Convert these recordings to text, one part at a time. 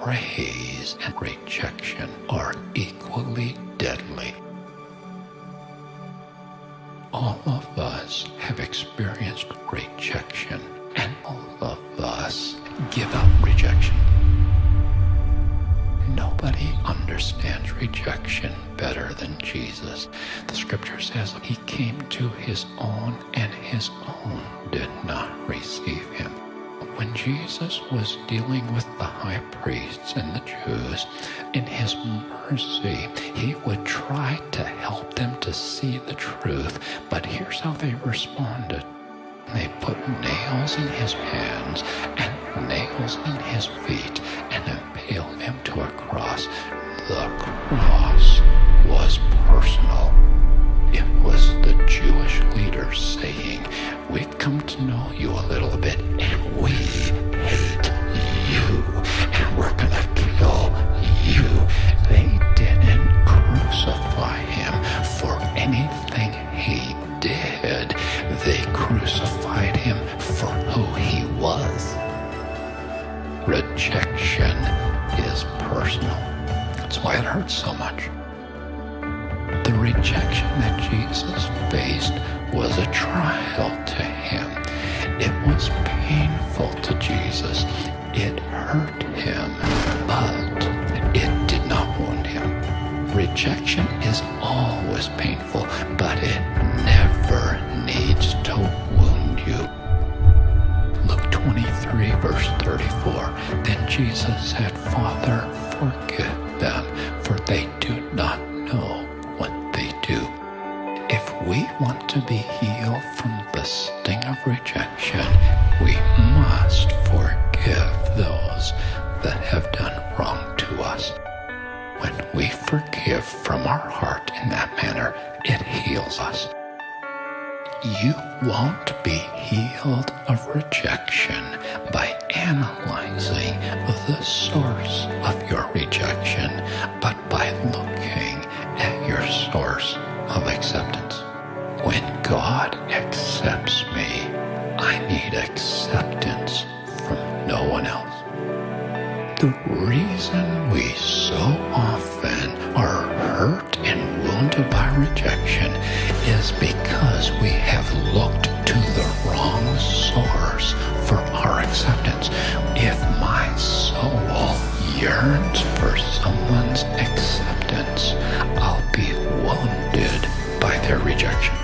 praise and rejection are equally deadly. All of us have experienced rejection, and all of us give out rejection. Nobody understands rejection better than Jesus. The scripture says he came to his own, and his own did not receive him. When Jesus was dealing with the high priests and the Jews, in his mercy, he would try to help them to see the truth, but here's how they responded. They put nails in his hands and nails in his feet and impaled him to a cross. The cross was personal. It was the Jewish leaders saying, "We've come to know you a little bit, and we hate you, and we're going to kill you." They didn't crucify him for anything he did. They crucified him for who he was. Rejection is personal. That's why it hurts so much. The rejection that Jesus faced was a trial to him. It was painful to Jesus. It hurt him, but it did not wound him. Rejection is always painful, but it never needs to wound you. Luke 23, verse 34. Then Jesus said, "Father, forgive them, for they do not know what they do." If we want to be healed from the sting of rejection, we must forgive those that have done wrong to us. When we forgive from our heart in that manner, it heals us. You won't be healed of rejection by analyzing the source of your rejection, but by looking at your source of acceptance. When God accepts me, I need acceptance from no one else. The reason we so often are hurt and wounded by rejection is because we have looked to the wrong source for our acceptance. If my soul yearns for someone's acceptance, I'll be wounded by their rejection.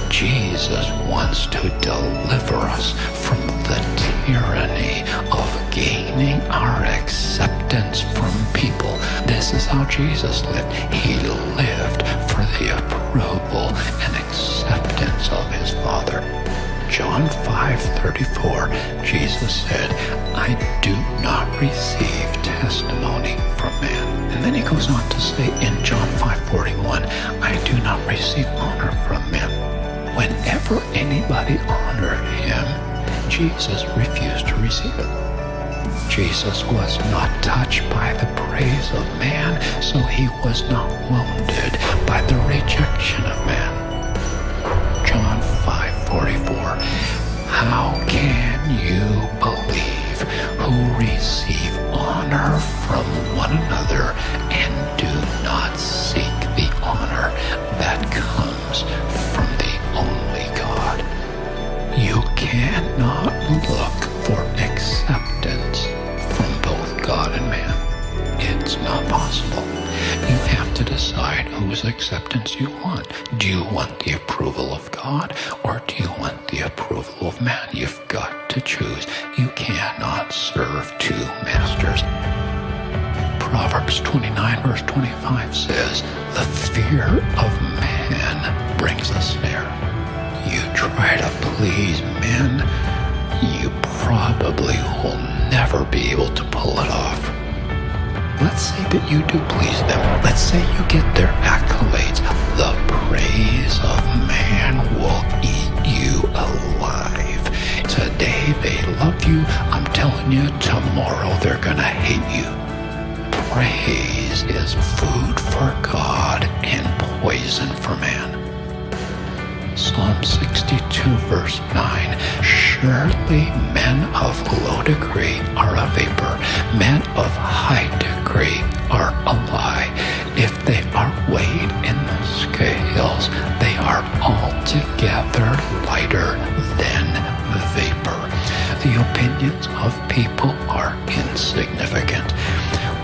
Jesus wants to deliver us from the tyranny of gaining our acceptance from people. This is how Jesus lived. He lived for the approval and acceptance of his Father. John 5:34, Jesus said, "I do not receive testimony from man." And then he goes on to say in John 5:41, "I do not receive honor from men." Whenever anybody honored him, Jesus refused to receive it. Jesus was not touched by the praise of man, so he was not wounded by the rejection of man. John 5:44. How can you believe who receive honor from one another and do not seek the honor that comes from the only God? You cannot look for acceptance from both God and man. It's not possible. You have to decide whose acceptance you want. Do you want the approval of God, or do you want the approval of man? You've got to choose. You cannot serve two masters. Proverbs 29 verse 25 says, "The fear of man brings a snare." You try to please men, you probably will never be able to pull it off. Let's say that you do please them. Let's say you get their accolades. The praise of man will eat you alive. Today they love you. I'm telling you, tomorrow they're gonna hate you. Praise is food for God and poison for man. Psalm 62 verse 9, Surely men of low degree are a vapor, men of high degree are a lie. If they are weighed in the scales, they are altogether lighter than vapor. The opinions of people are insignificant.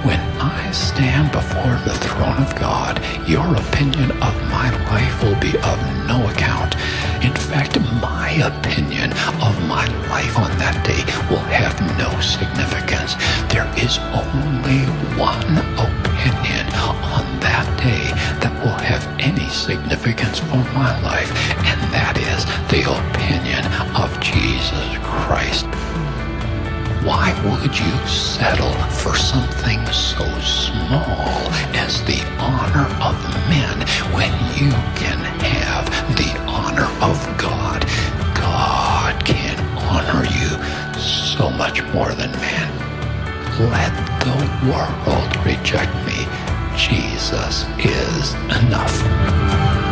When I stand before the throne of God, your opinion of my life will be of no account. In fact, my opinion of my life on that day will have no significance. There is only one opinion on that day that will have any significance for my life, and that is the opinion of Jesus Christ. Why would you settle for something so small as the honor of men when you can have the honor of God? God can honor you so much more than man. Let the world reject me. Jesus is enough.